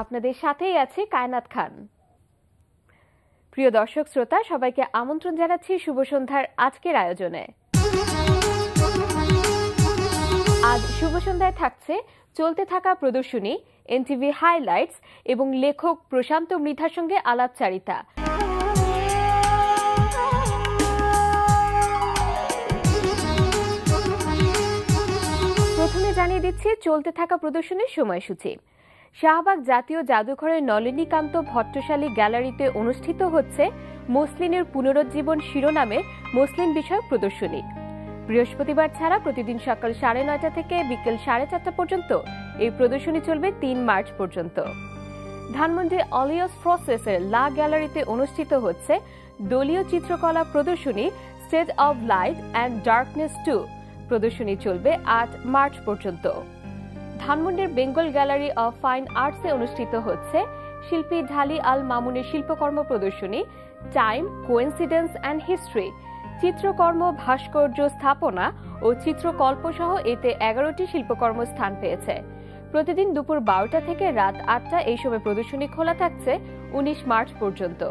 আপনাদের সাথেই আছে কায়নাত খান। প্রিয় দর্শক শ্রোতা, সবাইকে আমন্ত্রণ জানাচ্ছি শুভ সন্ধ্যার আজকের আয়োজনে। আজ শুভ সন্ধ্যায় থাকছে চলতে থাকা প্রদর্শনী, এনটিভি হাইলাইটস এবং লেখক প্রশান্ত মৃধার সঙ্গে আলাপচারিতা। প্রথমে জানিয়ে দিচ্ছি চলতে থাকা প্রদর্শনীর সময়সূচি। শাহবাগ জাতীয় জাদুঘরের নলিনীকান্ত ভট্টশালী গ্যালারিতে অনুষ্ঠিত হচ্ছে মসলিনের পুনরুজ্জীবন শিরোনামে মসলিন বিষয়ক প্রদর্শনী। বৃহস্পতিবার ছাড়া প্রতিদিন সকাল 9:30 থেকে বিকেল 4:30 পর্যন্ত এই প্রদর্শনী চলবে 3 মার্চ পর্যন্ত। ধানমন্ডি অলিয়স প্রসেসের লা গ্যালারিতে অনুষ্ঠিত হচ্ছে দলীয় চিত্রকলা প্রদর্শনী state of light and darkness 2। প্রদর্শনী চলবে 8 মার্চ পর্যন্ত। ধানমন্ডির বেঙ্গল গ্যালারি অব ফাইন আর্টসে অনুষ্ঠিত হচ্ছে শিল্পী ঢালি আল মামুনের শিল্পকর্ম প্রদর্শনী টাইম, কোইন্সিডেন্স অ্যান্ড হিস্ট্রি। চিত্রকর্ম, ভাস্কর্য, স্থাপনা ও চিত্রকল্প সহ এতে 11টি শিল্পকর্ম স্থান পেয়েছে। প্রতিদিন দুপুর 12টা থেকে রাত 8টা এই সময় প্রদর্শনী খোলা থাকছে 19 মার্চ পর্যন্ত।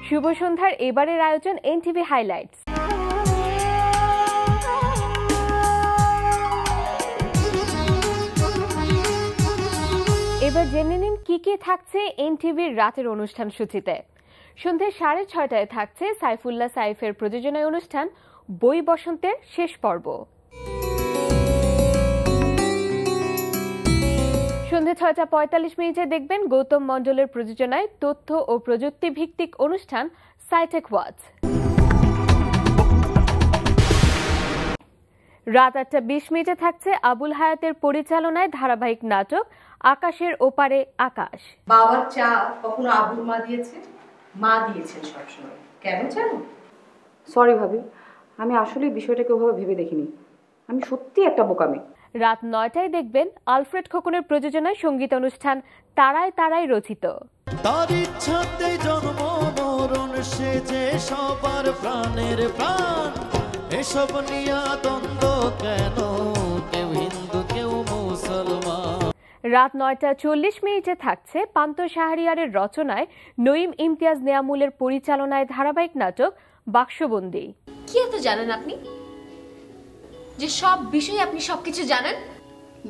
শুভ সন্ধ্যার এবারের আয়োজন এনটিভি হাইলাইটস। এবার জেনে নিন কি কি থাকছে এনটিভির রাতের অনুষ্ঠান সূচিতে। সন্ধ্যে 6:30টায় থাকছে সাইফুল্লাহ সাইফের প্রযোজনায় অনুষ্ঠান বই বসন্তের শেষ পর্ব। সন্ধ্যে 6:45 দেখবেন গৌতম মণ্ডলের প্রযোজনায় তথ্য ও প্রযুক্তি ভিত্তিক অনুষ্ঠান সাইটেক ওয়াচ। রাত 8:20 থাকছে আবুল হায়াতের পরিচালনায় ধারাবাহিক নাটক আকাশের ওপারে আকাশ। বাবার চা কখনো আবুর মা দিয়েছে, মা দিয়েছেন সবসময়। কেন জানো? সরি ভাবি, আমি আসলে বিষয়টাকে ওভাবে ভেবে দেখিনি। আমি সত্যি একটা বোকামি। রাত 9টায় দেখবেন আলফ্রেড খোকনের প্রযোজনায় সঙ্গীত অনুষ্ঠান তারায় তারায় রচিত। তার ইচ্ছাতে জন্ম মরণ, সে যে সবার প্রাণের প্রাণ, এসব নিয়ে দ্বন্দ্ব কেন, কেউ হিন্দু কেউ মুসলমান। রাত 9:40 থাকছে পান্ত শাহরিয়ারের রচনায় নঈম ইমতিয়াজ নেয়ামুলের পরিচালনায় ধারাবাহিক নাটক বাক্সবন্দী। কি এত জানেন আপনি যে সব বিষয়ে আপনি সবকিছু জানেন?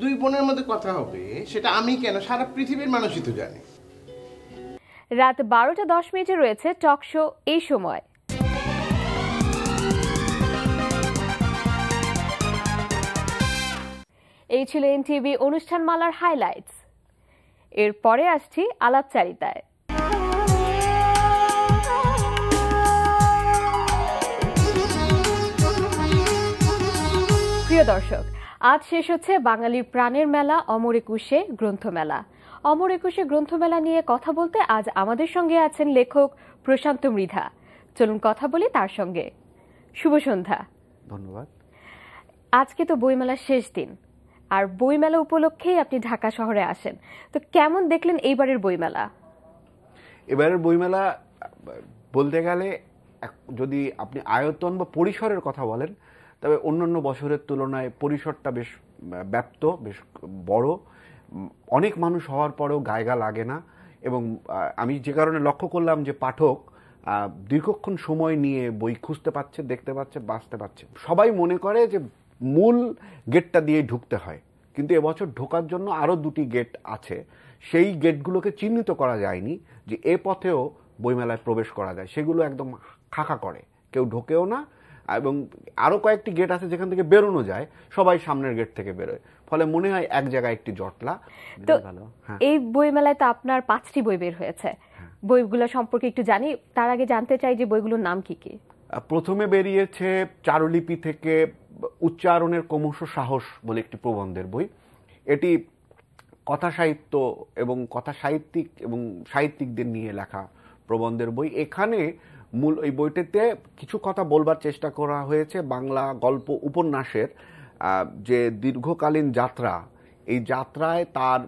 দুই বোনের মধ্যে কথা হবে, সেটা আমি কেন, সারা পৃথিবীর মানুষই তো জানে। রাত 12:10 রয়েছে টক শো এই সময়। এই ছিল এনটিভি অনুষ্ঠানমালার হাইলাইটস। এরপরে আসছি আলাপচারিতায়। প্রিয় দর্শক, আজ শেষ হচ্ছে বাঙালির প্রাণের মেলা অমর একুশে গ্রন্থমেলা। অমর একুশে গ্রন্থমেলা নিয়ে কথা বলতে আজ আমাদের সঙ্গে আছেন লেখক প্রশান্ত মৃধা। চলুন কথা বলি তার সঙ্গে। শুভ সন্ধ্যা। ধন্যবাদ। আজকে তো বইমেলার শেষ দিন, আর বইমেলা উপলক্ষেই আপনি ঢাকা শহরে আসেন, তো কেমন দেখলেন এইবারের বইমেলা? এবারের বইমেলা বলতে গেলে যদি আপনি আয়তন বা পরিসরের কথা বলেন, তবে অন্যান্য বছরের তুলনায় পরিসরটা বেশ ব্যাপ্ত, বেশ বড়। অনেক মানুষ হওয়ার পরেও গায়গা লাগে না। এবং আমি যে কারণে লক্ষ্য করলাম যে পাঠক দীর্ঘক্ষণ সময় নিয়ে বই খুঁজতে পারছে, দেখতে পাচ্ছে, বাঁচতে পারছে। সবাই মনে করে যে মূল গেটটা দিয়ে ঢুকতে হয়, কিন্তু এবছর ঢোকার জন্য আরও 2টি গেট আছে। সেই গেটগুলোকে চিহ্নিত করা যায়নি যে এ পথেও বইমেলায় প্রবেশ করা যায়। সেগুলো একদম খাঁকা করে, কেউ ঢোকেও না। এবং আরও কয়েকটি গেট আছে যেখান থেকে বেরোনো যায়, সবাই সামনের গেট থেকে বেরোয়, ফলে মনে হয় এক জায়গায় একটি জটলা। তো এই বইমেলায় তো আপনার 5টি বই বের হয়েছে, বইগুলো সম্পর্কে একটু জানি। তার আগে জানতে চাই যে বইগুলোর নাম কি কি। প্রথমে বেরিয়েছে চারুলিপি থেকে উচ্চারণের ক্রমশ সাহস বলে একটি প্রবন্ধের বই। এটি কথা সাহিত্য এবং কথা সাহিত্যিক এবং সাহিত্যিকদের নিয়ে লেখা প্রবন্ধের বই। এখানে মূল এই বইটিতে কিছু কথা বলবার চেষ্টা করা হয়েছে বাংলা গল্প উপন্যাসের যে দীর্ঘকালীন যাত্রা, এই যাত্রায় তার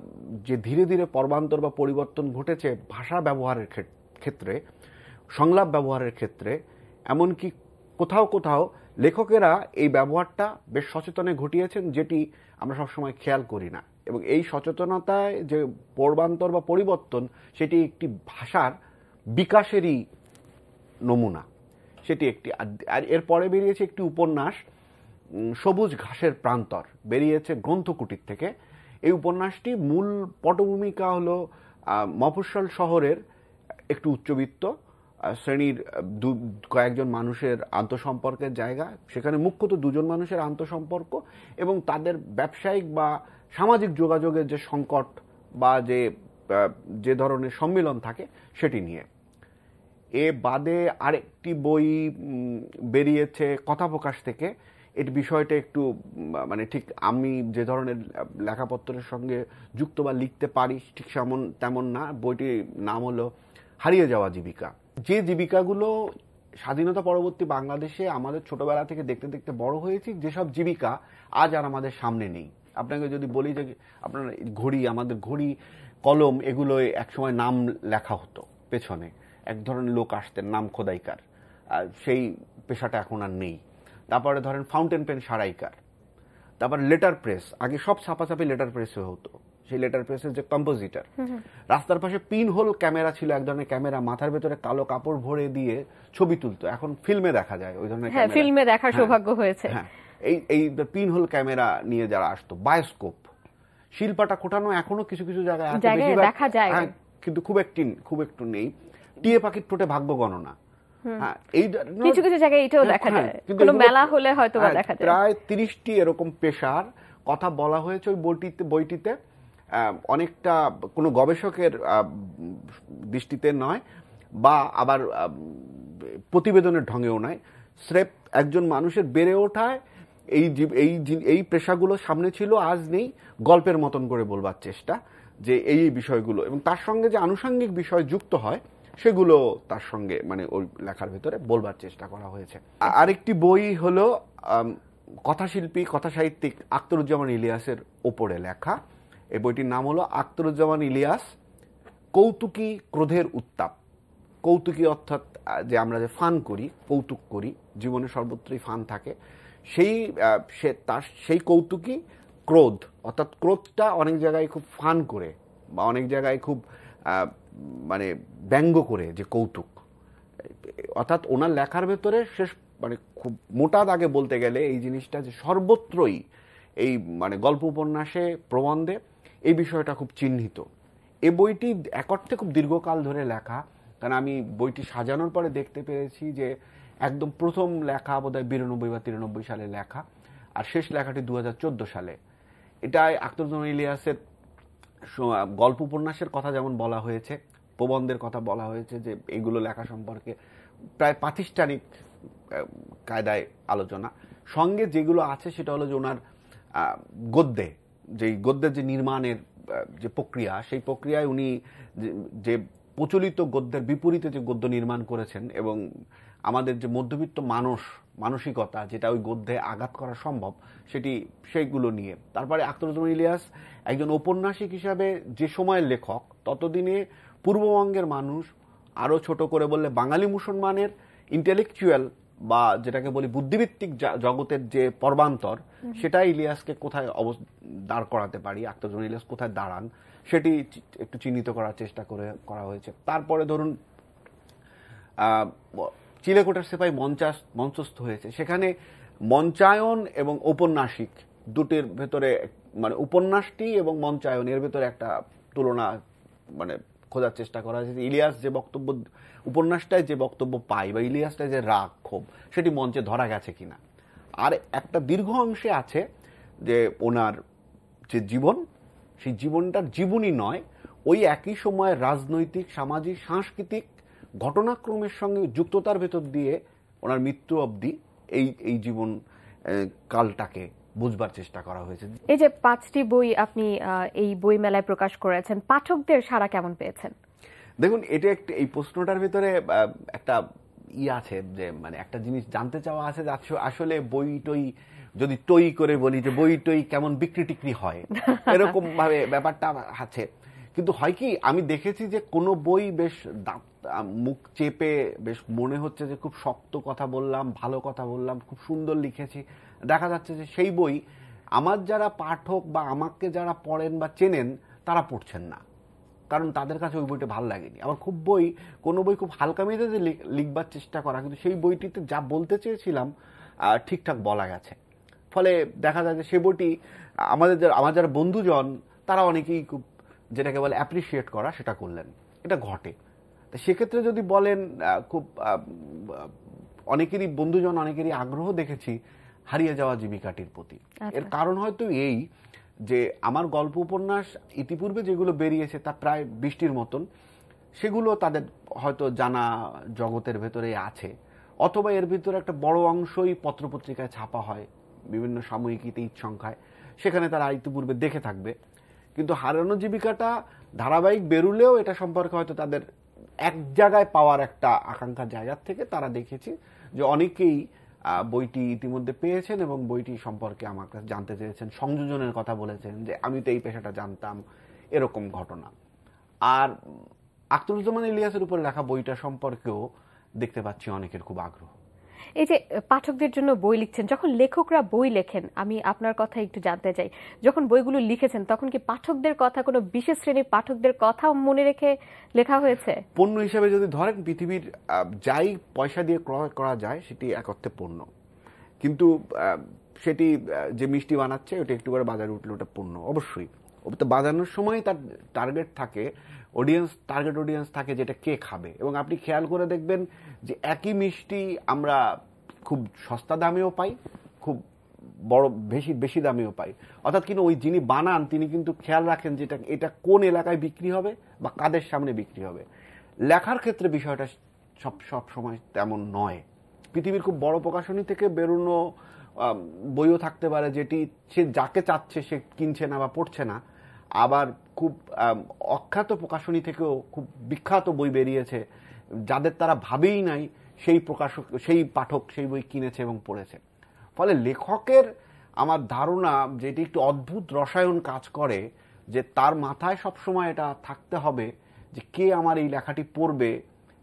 যে ধীরে ধীরে পর্বান্তর বা পরিবর্তন ঘটেছে ভাষা ব্যবহারের ক্ষেত্রে, সংলাপ ব্যবহারের ক্ষেত্রে, এমনকি কোথাও কোথাও লেখকেরা এই ব্যবহারটা বেশ সচেতনে ঘটিয়েছেন, যেটি আমরা সবসময় খেয়াল করি না। এবং এই সচেতনতায় যে পূর্বান্তর বা পরিবর্তন, সেটি একটি ভাষার বিকাশেরই নমুনা, সেটি একটি। আর এরপরে বেরিয়েছে একটি উপন্যাস, সবুজ ঘাসের প্রান্তর, বেরিয়েছে গ্রন্থকুটির থেকে। এই উপন্যাসটি মূল পটভূমিকা হলো মফস্বল শহরের একটু উচ্চবিত্ত শ্রেণীর কয়েকজন মানুষের আন্তঃসম্পর্কের জায়গা। সেখানে মুখ্যত দুজন মানুষের আন্তঃসম্পর্ক এবং তাদের ব্যবসায়িক বা সামাজিক যোগাযোগের যে সংকট বা যে ধরনের সম্মিলন থাকে সেটি নিয়ে। এ বাদে আরেকটি বই বেরিয়েছে কথাপ্রকাশ থেকে। এর বিষয়টা একটু মানে ঠিক আমি যে ধরনের লেখাপত্রের সঙ্গে যুক্ত বা লিখতে পারি ঠিক তেমন না। বইটির নাম হলো হারিয়ে যাওয়া জীবিকা। যে জীবিকাগুলো স্বাধীনতা পরবর্তী বাংলাদেশে আমাদের ছোটবেলা থেকে দেখতে দেখতে বড় হয়েছি, যেসব জীবিকা আজ আর আমাদের সামনে নেই। আপনাকে যদি বলি যে আপনার আমাদের ঘড়ি, কলম, এগুলো একসময় নাম লেখা হতো পেছনে, এক ধরনের লোক আসতেন নাম খোদাইকার, সেই পেশাটা এখন আর নেই। তারপরে ধরেন ফাউন্টেন পেন সারাইকার, তারপর লেটার প্রেস, আগে সব ছাপাছাপি লেটার প্রেসে হতো, সেই লেটার প্রেসের যে কম্পোজিটর। রাস্তার পাশে পিন হোল ক্যামেরা ছিল, এক ধরনের ক্যামেরা, মাথার ভেতরে কালো কাপড় ভরে দিয়ে ছবি তুলতো, এখন ফিল্মে দেখা যায় ওই ধরনের। হ্যাঁ, ফিল্মে দেখার সৌভাগ্য হয়েছে। হ্যাঁ, এই পিন হোল ক্যামেরা নিয়ে যারা আসতো। বায়োস্কোপ, শিল্পাটা কোটানো এখনো কিছু কিছু জায়গায় দেখা যায়, কিন্তু খুব একটু নেই। টিয়ে পাখির টোটে ভাগ্য গণনা, কিছু কিছু জায়গায় এটাও দেখা যায়, কোনো মেলা হলে হয়তো দেখা যায়। প্রায় 30টি এরকম পেশার কথা বলা হয়েছে ওই বইটিতে। অনেকটা কোনো গবেষকের দৃষ্টিতে নয় বা আবার প্রতিবেদনের ঢঙেও নয়, স্রেফ একজন মানুষের বেড়ে ওঠায় এই পেশাগুলো সামনে ছিল, আজ নেই, গল্পের মতন করে বলবার চেষ্টা যে এই বিষয়গুলো, এবং তার সঙ্গে যে আনুষঙ্গিক বিষয় যুক্ত হয় সেগুলো তার সঙ্গে মানে ওই লেখার ভেতরে বলবার চেষ্টা করা হয়েছে। আরেকটি বই হলো কথাশিল্পী, কথাসাহিত্যিক আখতারুজ্জামান ইলিয়াসের ওপরে লেখা। এই বইটির নাম হলো আখতারুজ্জামান ইলিয়াস, কৌতুকী ক্রোধের উত্তাপ। কৌতুকী অর্থাৎ যে আমরা যে ফান করি, কৌতুক করি, জীবনে সর্বত্রই ফান থাকে, সেই কৌতুকী ক্রোধ, অর্থাৎ ক্রোধটা অনেক জায়গায় খুব ফান করে বা অনেক জায়গায় খুব মানে ব্যঙ্গ করে যে কৌতুক, অর্থাৎ ওনার লেখার ভেতরে শেষ মানে খুব মোটা দাগে বলতে গেলে এই জিনিসটা যে সর্বত্রই এই মানে গল্প উপন্যাসে, প্রবন্ধে এই বিষয়টা খুব চিহ্নিত। এই বইটি এক অর্থে খুব দীর্ঘকাল ধরে লেখা, কারণ আমি বইটি সাজানোর পরে দেখতে পেরেছি যে একদম প্রথম লেখা বোধহয় 92 বা 93 সালে লেখা, আর শেষ লেখাটি 2014 সালে। এটাই আখতারুজ্জামান ইলিয়াসের গল্প উপন্যাসের কথা যেমন বলা হয়েছে, প্রবন্ধের কথা বলা হয়েছে, যে এগুলো লেখা সম্পর্কে প্রায় প্রাতিষ্ঠানিক কায়দায় আলোচনা। সঙ্গে যেগুলো আছে সেটা হলো যে ওনার গদ্যের যে নির্মাণের যে প্রক্রিয়া, সেই প্রক্রিয়ায় উনি যে প্রচলিত গদ্যের বিপরীতে যে গদ্য নির্মাণ করেছেন, এবং আমাদের যে মধ্যবিত্ত মানসিকতা যেটা ওই গদ্যে আঘাত করা সম্ভব, সেইগুলো নিয়ে। তারপরে আখতারুজ্জামান ইলিয়াস একজন ঔপন্যাসিক হিসাবে যে সময়ের লেখক, ততদিনে পূর্ববঙ্গের মানুষ, আরও ছোট করে বললে বাঙালি মুসলমানের ইন্টেলেকচুয়াল বা যেটাকে বলি বুদ্ধিভিত্তিক জগতের যে পর্বান্তর, সেটা ইলিয়াসকে কোথায় দাঁড় করাতে পারি, আখতারুজ্জামান ইলিয়াস কোথায় দাঁড়ান, সেটি একটু চিহ্নিত করার চেষ্টা করা হয়েছে। তারপরে ধরুন চিলেকোঠার সেপাই মঞ্চস্থ হয়েছে, সেখানে মঞ্চায়ন এবং ঔপন্যাসিক দুটির ভেতরে মানে উপন্যাসটি এবং মঞ্চায়ন এর ভেতরে একটা তুলনা মানে খোঁজার চেষ্টা করা হয়েছে। ইলিয়াস যে বক্তব্য, উপন্যাসটায় যে বক্তব্য পাই বা ইলিয়াসটায় যে রাগ ক্ষোভ, সেটি মঞ্চে ধরা গেছে কিনা। আর একটা দীর্ঘ অংশে আছে যে ওনার যে জীবন, সেই জীবনটার জীবনী নয়, ওই একই সময়ে রাজনৈতিক, সামাজিক, সাংস্কৃতিক ঘটনাক্রমের সঙ্গে যুক্ততার ভেতর দিয়ে ওনার মৃত্যু অবধি এই জীবন কালটাকে বুঝবার চেষ্টা করা হয়েছে। এই যে 5টি বই আপনি এই বই মেলায় প্রকাশ করেছেন, পাঠকদের সাড়া কেমন পেয়েছেন? দেখুন, এটা এই প্রশ্নটার ভিতরে একটা আছে যে মানে একটা জিনিস জানতে চাওয়া আছে যে আসলে বই টই যদি টই করে বলি যে বই টই কেমন বিক্রি টিক্রি হয়, এরকম ভাবে ব্যাপারটা আছে। কিন্তু হয় কি, আমি দেখেছি যে কোনো বই বেশ মুখ চেপে বেশ মনে হচ্ছে যে খুব শক্ত কথা বললাম, ভালো কথা বললাম, খুব সুন্দর লিখেছি, দেখা যাচ্ছে যে সেই বই আমার যারা পাঠক বা আমাকে যারা পড়েন বা চেনেন তারা পড়ছেন না, কারণ তাদের কাছে ওই বইটা ভালো লাগেনি। আবার কোনো বই খুব হালকা মেজাজে লিখবার চেষ্টা করা, কিন্তু সেই বইটিতে যা বলতে চেয়েছিলাম ঠিকঠাক বলা গেছে। ফলে দেখা যায় যে সে বইটি আমার যারা বন্ধুজন তারা অনেকেই খুব, যেটাকে বলে অ্যাপ্রিসিয়েট করা, সেটা করলেন। এটা ঘটে। তো সেক্ষেত্রে যদি বলেন খুব অনেকেরই বন্ধুজন, অনেকেরই আগ্রহ দেখেছি হারিয়ে যাওয়া জীবিকাটির প্রতি। এর কারণ হয়তো এই যে আমার গল্প উপন্যাস ইতিপূর্বে যেগুলো বেরিয়েছে তা প্রায় 20টির মতন, সেগুলো তাদের হয়তো জানা জগতের ভেতরে আছে, অথবা এর ভিতরে একটা বড় অংশই পত্রপত্রিকায় ছাপা হয়, বিভিন্ন সাময়িকীতে ঈদ সংখ্যায়, সেখানে তারা ইতিপূর্বে দেখে থাকবে। কিন্তু হারানো জীবিকাটা ধারাবাহিক বেরুলেও এটা সম্পর্কে হয়তো তাদের এক জায়গায় পাওয়ার একটা আকাঙ্ক্ষার জায়গার থেকে তারা দেখেছি যে অনেকেই বইটি ইতিমধ্যে পেয়েছেন এবং বইটি সম্পর্কে আমার কাছে জানতে চেয়েছেন, সংযোজনের কথা বলেছেন যে আমি তো এই পেশাটা জানতাম, এরকম ঘটনা। আর আখতারুজ্জামান ইলিয়াসের উপর লেখা বইটা সম্পর্কেও দেখতে পাচ্ছি অনেকের খুব আগ্রহ। এই যে পাঠকদের জন্য বই লিখছেন, যখন লেখকরা বই লেখেন, আমি আপনার কথা একটু জানতে চাই, যখন বইগুলো লিখেছেন তখন কি পাঠকদের কথা, কোনো বিশেষ শ্রেণীর পাঠকদের কথা মনে রেখে লেখা হয়েছে? পণ্য হিসেবে যদি ধরেন, পৃথিবীর যাই পয়সা দিয়ে ক্রয় করা যায় সেটি এক অর্থে পণ্য, কিন্তু সেটি যে মিষ্টি বানাচ্ছে ওটা একটু করে বাজারে উঠলে ওটা পণ্য। অবশ্যই ওটা বাজানোর সময় তার টার্গেট থাকে, টার্গেট অডিয়েন্স থাকে, যেটা কে খাবে। এবং আপনি খেয়াল করে দেখবেন যে একই মিষ্টি আমরা খুব সস্তা দামেও পাই, খুব বড় বেশি দামেও পাই। অর্থাৎ কিন্তু ওই যিনি বানান তিনি কিন্তু খেয়াল রাখেন যে এটা কোন এলাকায় বিক্রি হবে বা কাদের সামনে বিক্রি হবে। লেখার ক্ষেত্রে বিষয়টা সব সময় তেমন নয়। পৃথিবীর খুব বড় প্রকাশনী থেকে বেরোনো বইও থাকতে পারে যেটি সে যাকে চাচ্ছে সে কিনছে না বা পড়ছে না, আবার খুব অখ্যাত প্রকাশনী থেকেও খুব বিখ্যাত বই বেরিয়েছে যাদের তারা ভাবেই নাই সেই পাঠক সেই বই কিনেছে এবং পড়েছে। ফলে লেখকের আমার ধারণা যেটি একটু অদ্ভুত রসায়ন কাজ করে, যে তার মাথায় সবসময় এটা থাকতে হবে যে কে আমার এই লেখাটি পড়বে।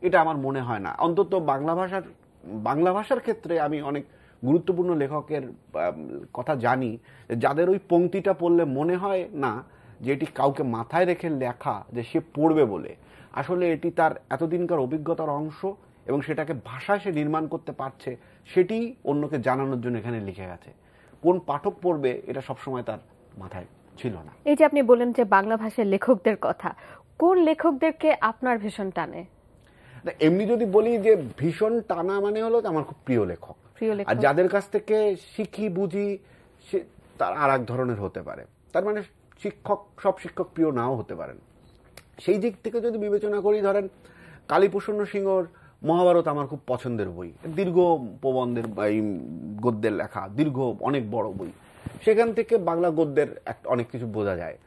এটা আমার মনে হয় না, অন্তত বাংলা ভাষার ক্ষেত্রে আমি অনেক গুরুত্বপূর্ণ লেখকের কথা জানি যাদের ওই পংক্তিটা পড়লে মনে হয় না যে এটি কাউকে মাথায় রেখে লেখা যে সে পড়বে বলে। আসলে এটি তার এতদিনকার অভিজ্ঞতার অংশ এবং সেটাকে ভাষায় সে নির্মাণ করতে পারছে, সেটি অন্যকে জানানোর জন্য এখানে লিখে গেছে। কোন পাঠক পড়বে এটা সবসময় তার মাথায় ছিল না। এই যে আপনি বলেন যে বাংলা ভাষার লেখকদের কথা, কোন লেখকদেরকে আপনার ভীষণ টানে? এমনি যদি বলি যে ভীষণ টানা মানে হলো আমার খুব প্রিয় লেখক, আর যাদের কাছ থেকে শিখি বুঝি সে তার আর এক ধরনের হতে পারে। তার মানে সব শিক্ষক প্রিয় নাও হতে পারেন। সেই দিক থেকে যদি বিবেচনা করি, ধরেন কালীপ্রসন্ন সিংহর মহাভারত আমার খুব পছন্দের বই, দীর্ঘ প্রবন্ধের গদ্যের লেখা, অনেক বড় বই, সেখান থেকে বাংলা গদ্যের অনেক কিছু বোঝা যায়।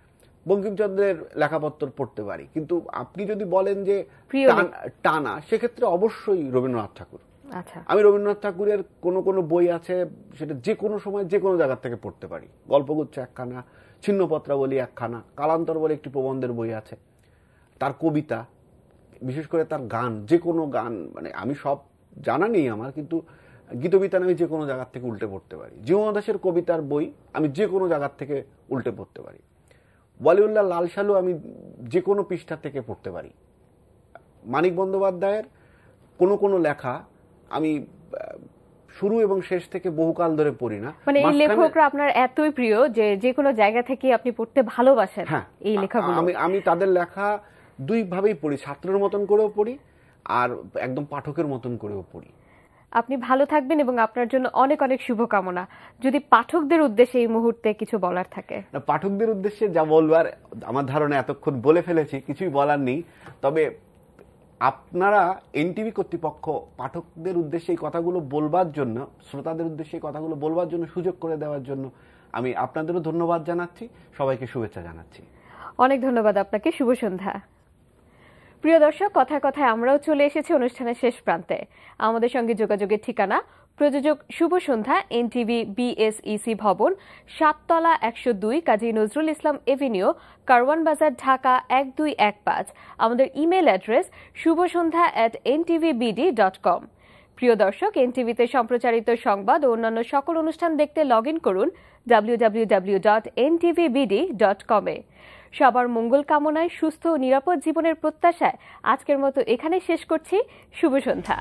বঙ্কিমচন্দ্রের লেখাপত্র পড়তে পারি, কিন্তু আপনি যদি বলেন যে টানা, সেক্ষেত্রে অবশ্যই রবীন্দ্রনাথ ঠাকুর। আমি রবীন্দ্রনাথ ঠাকুরের কোনো বই আছে সেটা যে কোনো সময় যে কোনো জায়গা থেকে পড়তে পারি। গল্পগুচ্ছ একখানা, ছিন্নপত্রাবলী একখানা, কালান্তর বলে একটি প্রবন্ধের বই আছে, তার কবিতা, বিশেষ করে তার গান, যে কোনো গান, মানে আমি সব জানা নেই আমার, কিন্তু গীতবিতান আমি যে কোনো জায়গার থেকে উল্টে পড়তে পারি। জীবন দাসের কবিতার বই আমি যে কোনো জায়গার থেকে উল্টে পড়তে পারি। ওয়ালিউল্লাহ লাল সালু আমি যে কোনো পৃষ্ঠা থেকে পড়তে পারি। মানিক বন্দ্যোপাধ্যায়ের কোনো লেখা আমি শুরু এবং শেষ থেকে বহুকাল ধরে পড়ি না। মানে এই লেখকরা আপনার এতই প্রিয় যে যে কোনো জায়গা থেকে আপনি পড়তে ভালোবাসেন। হ্যাঁ, এই লেখাগুলো আমি তাদের লেখা দুই ভাবেই পড়ি, ছাত্রের মতন করেও পড়ি আর একদম পাঠকের মতন করেও পড়ি। আপনি ভালো থাকবেন এবং আপনার জন্য অনেক অনেক শুভকামনা। যদি পাঠকদের উদ্দেশ্যে এই মুহূর্তে কিছু বলার থাকে? পাঠকদের উদ্দেশ্যে যা বলবার আমার ধারণা এতক্ষণ বলে ফেলেছি, কিছুই বলার নেই। তবে আপনারা এনটিভি কর্তৃপক্ষ পাঠকদের উদ্দেশ্যে এই কথাগুলো বলবার জন্য, শ্রোতাদের উদ্দেশ্যে এই কথাগুলো বলবার জন্য সুযোগ করে দেওয়ার জন্য আমি আপনাদেরও ধন্যবাদ জানাচ্ছি, সবাইকে শুভেচ্ছা জানাচ্ছি। অনেক ধন্যবাদ আপনাকে, শুভ সন্ধ্যা। প্রিয় দর্শক, কথায় কথায় আমরাও চলে এসেছি অনুষ্ঠানের শেষ প্রান্তে। আমাদের সঙ্গে যোগাযোগের ঠিকানা প্রযোজক শুভ সন্ধ্যা, এনটিভি বিএসইসি ভবন, 7 তলা 102, কাজী নজরুল ইসলাম এভিনিউ, কারওয়ান বাজার, ঢাকা 1215। আমাদের ইমেল অ্যাড্রেস শুভসন্ধ্যা@ntvbd.com। প্রিয় দর্শক, এনটিভিতে সম্প্রচারিত সংবাদ ও অন্যান্য সকল অনুষ্ঠান দেখতে লগ ইন করুন www.ntvbd.com এ। সবার মঙ্গল কামনায় সুস্থ ও নিরাপদ জীবনের প্রত্যাশায় আজকের মতো এখানে শেষ করছি। শুভ সন্ধ্যা।